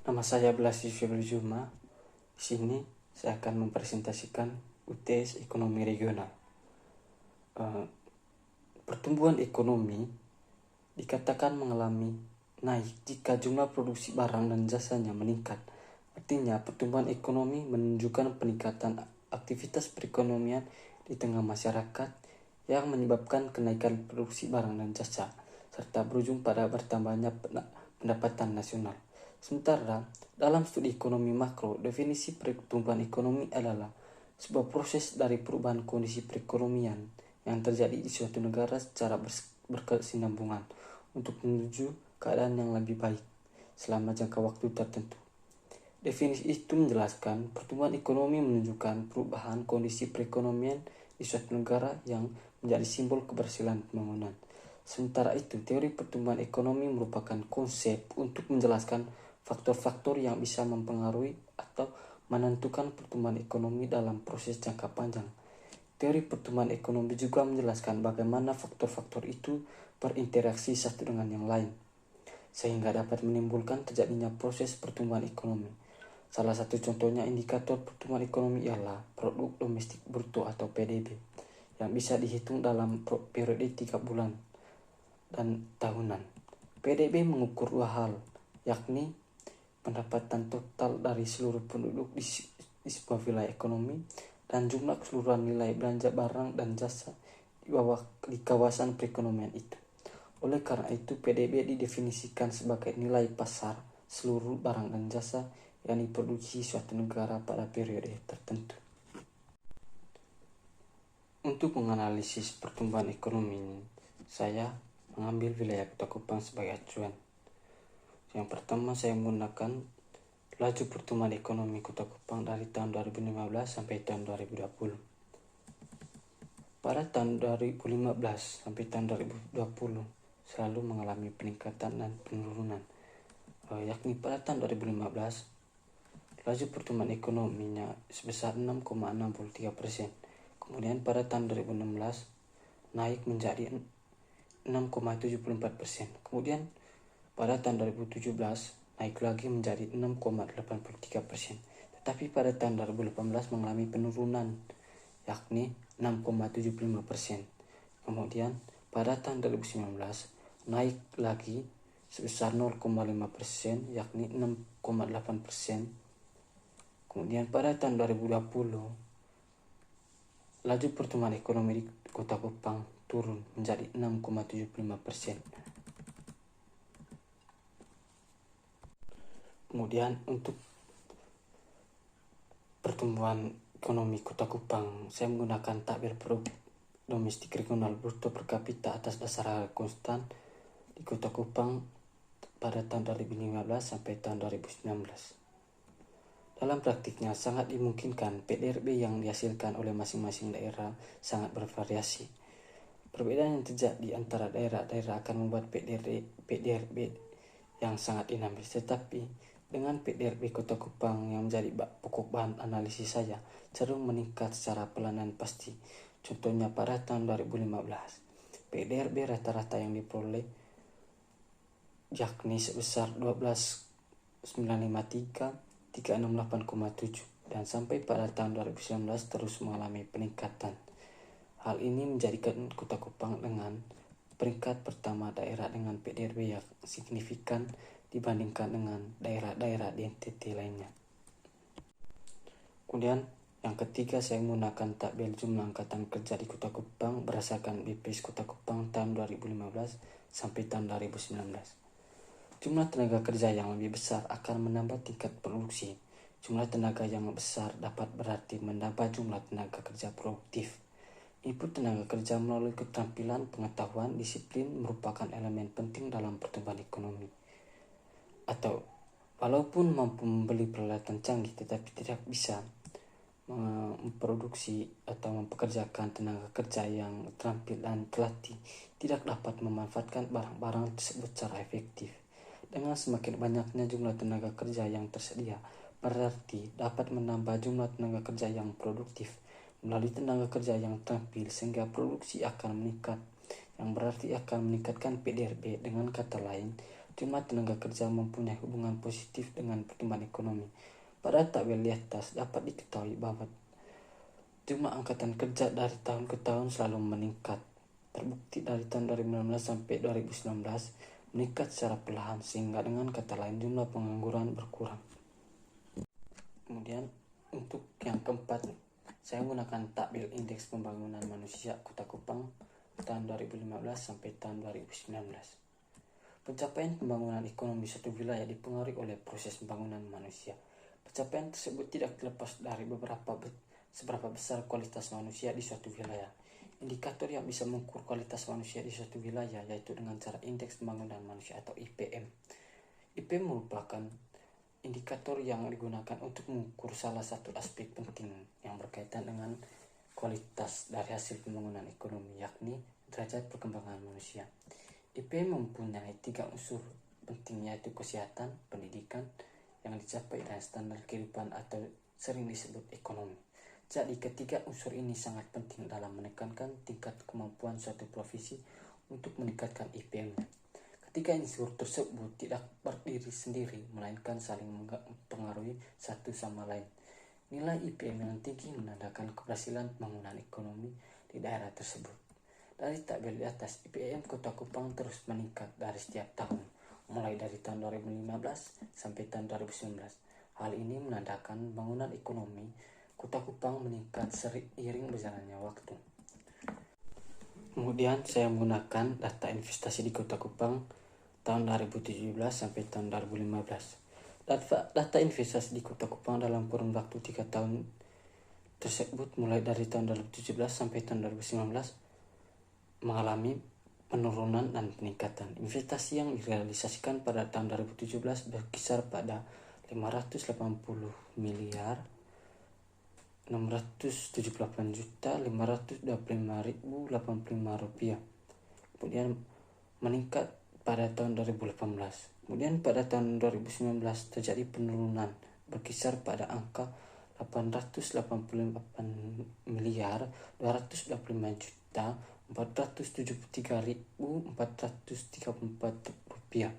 Nama saya Blas Yusuf Juma. Di sini saya akan mempresentasikan UTS Ekonomi Regional. Pertumbuhan ekonomi dikatakan mengalami naik jika jumlah produksi barang dan jasanya meningkat. Artinya, pertumbuhan ekonomi menunjukkan peningkatan aktivitas perekonomian di tengah masyarakat yang menyebabkan kenaikan produksi barang dan jasa, serta berujung pada bertambahnya pendapatan nasional. Sementara, dalam studi ekonomi makro, definisi pertumbuhan ekonomi adalah sebuah proses dari perubahan kondisi perekonomian yang terjadi di suatu negara secara berkesinambungan untuk menuju keadaan yang lebih baik selama jangka waktu tertentu. Definisi itu menjelaskan pertumbuhan ekonomi menunjukkan perubahan kondisi perekonomian di suatu negara yang menjadi simbol keberhasilan pembangunan. Sementara itu, teori pertumbuhan ekonomi merupakan konsep untuk menjelaskan faktor-faktor yang bisa mempengaruhi atau menentukan pertumbuhan ekonomi dalam proses jangka panjang. Teori pertumbuhan ekonomi juga menjelaskan bagaimana faktor-faktor itu berinteraksi satu dengan yang lain, sehingga dapat menimbulkan terjadinya proses pertumbuhan ekonomi. Salah satu contohnya indikator pertumbuhan ekonomi ialah produk domestik bruto atau PDB, yang bisa dihitung dalam periode 3 bulan dan tahunan. PDB mengukur dua hal, yakni pendapatan total dari seluruh penduduk di sebuah wilayah ekonomi dan jumlah keseluruhan nilai belanja barang dan jasa di kawasan perekonomian itu. Oleh karena itu, PDB didefinisikan sebagai nilai pasar seluruh barang dan jasa yang diproduksi suatu negara pada periode tertentu. Untuk menganalisis pertumbuhan ekonomi ini, saya mengambil wilayah Kota Kupang sebagai acuan. Yang pertama, saya menggunakan laju pertumbuhan ekonomi Kota Kupang dari tahun 2015 sampai tahun 2020. Pada tahun 2015 sampai tahun 2020 selalu mengalami peningkatan dan penurunan, yakni pada tahun 2015 laju pertumbuhan ekonominya sebesar 6,63%. Kemudian pada tahun 2016 naik menjadi 6,74%. Kemudian pada tahun 2017 naik lagi menjadi 6,83%. Tetapi pada tahun 2018 mengalami penurunan, yakni 6,75%. Kemudian pada tahun 2019 naik lagi sebesar 0,5%, yakni 6,8%. Kemudian pada tahun 2020 laju pertumbuhan ekonomi di Kota Kupang turun menjadi 6,75%. Kemudian untuk pertumbuhan ekonomi Kota Kupang, saya menggunakan tabel produk domestik regional bruto per kapita atas dasar harga konstan di Kota Kupang pada tahun 2015 sampai tahun 2019. Dalam praktiknya sangat dimungkinkan PDRB yang dihasilkan oleh masing-masing daerah sangat bervariasi. Perbedaan yang terjadi antara daerah-daerah akan membuat PDRB yang sangat dinamis. Tetapi dengan PDRB Kota Kupang yang menjadi pokok bahan analisis saya cenderung meningkat secara pelan dan pasti. Contohnya pada tahun 2015, PDRB rata-rata yang diperoleh yakni sebesar 12.953, 368,7, dan sampai pada tahun 2019 terus mengalami peningkatan. Hal ini menjadikan Kota Kupang dengan peringkat pertama daerah dengan PDRB yang signifikan dibandingkan dengan daerah-daerah di NTT lainnya. Kemudian yang ketiga, saya menggunakan tabel jumlah angkatan kerja di Kota Kupang berdasarkan BPS Kota Kupang tahun 2015 sampai tahun 2019. Jumlah tenaga kerja yang lebih besar akan menambah tingkat produksi. Jumlah tenaga yang besar dapat berarti menambah jumlah tenaga kerja produktif. Input tenaga kerja melalui keterampilan, pengetahuan, disiplin merupakan elemen penting dalam pertumbuhan ekonomi. Atau walaupun mampu membeli peralatan canggih tetapi tidak bisa memproduksi atau mempekerjakan tenaga kerja yang terampil dan terlatih, tidak dapat memanfaatkan barang-barang tersebut secara efektif. Dengan semakin banyaknya jumlah tenaga kerja yang tersedia, berarti dapat menambah jumlah tenaga kerja yang produktif melalui tenaga kerja yang terampil, sehingga produksi akan meningkat, yang berarti akan meningkatkan PDRB. Dengan kata lain, Jumlah tenaga kerja mempunyai hubungan positif dengan pertumbuhan ekonomi. Pada tabel di atas dapat diketahui bahwa jumlah angkatan kerja dari tahun ke tahun selalu meningkat. Terbukti dari tahun 2016 sampai 2019 meningkat secara perlahan, sehingga dengan kata lain jumlah pengangguran berkurang. Kemudian untuk yang keempat, saya menggunakan tabel indeks pembangunan manusia Kota Kupang tahun 2015 sampai tahun 2019. Pencapaian pembangunan ekonomi suatu wilayah dipengaruhi oleh proses pembangunan manusia. Pencapaian tersebut tidak terlepas dari seberapa besar kualitas manusia di suatu wilayah. Indikator yang bisa mengukur kualitas manusia di suatu wilayah yaitu dengan cara indeks pembangunan manusia atau IPM. IPM merupakan indikator yang digunakan untuk mengukur salah satu aspek penting yang berkaitan dengan kualitas dari hasil pembangunan ekonomi, yakni derajat perkembangan manusia. IPM mempunyai 3 unsur penting, yaitu kesehatan, pendidikan yang dicapai, dan standar kehidupan atau sering disebut ekonomi. Jadi ketiga unsur ini sangat penting dalam menekankan tingkat kemampuan suatu provinsi untuk meningkatkan IPM-nya. Ketiga unsur tersebut tidak berdiri sendiri, melainkan saling mempengaruhi satu sama lain. Nilai IPM yang tinggi menandakan keberhasilan pembangunan ekonomi di daerah tersebut. Dari tabel di atas, IPM Kota Kupang terus meningkat dari setiap tahun, mulai dari tahun 2015 sampai tahun 2019. Hal ini menandakan pembangunan ekonomi Kota Kupang meningkat seiring berjalannya waktu. Kemudian saya menggunakan data investasi di Kota Kupang tahun 2017 sampai tahun 2015. Data investasi di Kota Kupang dalam kurun waktu 3 tahun tersebut mulai dari tahun 2017 sampai tahun 2019 mengalami penurunan dan peningkatan. Investasi yang direalisasikan pada tahun 2017 berkisar pada 580 miliar 678.525.085 rupiah. Kemudian meningkat pada tahun 2018. Kemudian pada tahun 2019 terjadi penurunan berkisar pada angka 888 miliar 255.473.434 rupiah.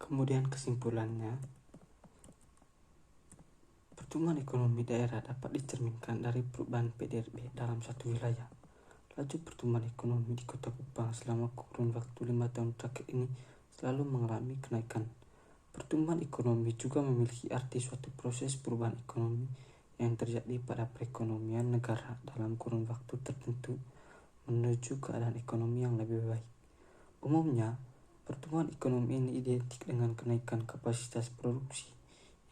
Kemudian kesimpulannya, pertumbuhan ekonomi daerah dapat dicerminkan dari perubahan PDRB dalam suatu wilayah. Laju pertumbuhan ekonomi di Kota Kupang selama kurun waktu 5 tahun terakhir ini selalu mengalami kenaikan. Pertumbuhan ekonomi juga memiliki arti suatu proses perubahan ekonomi yang terjadi pada perekonomian negara dalam kurun waktu tertentu menuju keadaan ekonomi yang lebih baik. Umumnya, pertumbuhan ekonomi ini identik dengan kenaikan kapasitas produksi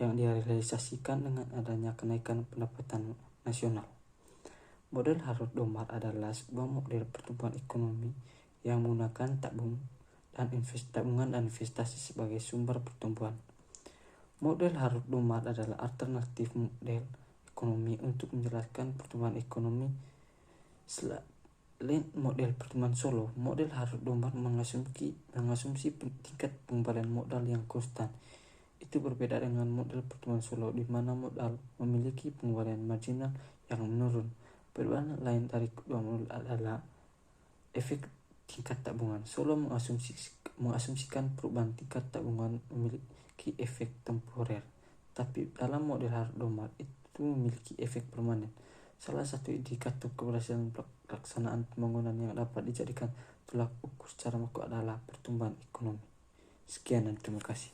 yang direalisasikan dengan adanya kenaikan pendapatan nasional. Model Harut Domar adalah sebuah model pertumbuhan ekonomi yang menggunakan tabungan dan investasi sebagai sumber pertumbuhan. Model Harut Domar adalah alternatif model ekonomi untuk menjelaskan pertumbuhan ekonomi. Selain model pertumbuhan Solo, model Harut Domar mengasumsi tingkat pengembalian modal yang konstan. Itu berbeda dengan model pertumbuhan Solo, di mana modal memiliki pengembalian marginal yang menurun. Perbedaan lain dari kedua model adalah efek tingkat tabungan. Solo mengasumsikan perubahan tingkat tabungan memiliki efek temporer, tapi dalam model Harut Domar itu memiliki efek permanen. Salah satu indikator keberhasilan pelaksanaan pembangunan yang dapat dijadikan tolak ukur secara makro adalah pertumbuhan ekonomi. Sekian dan terima kasih.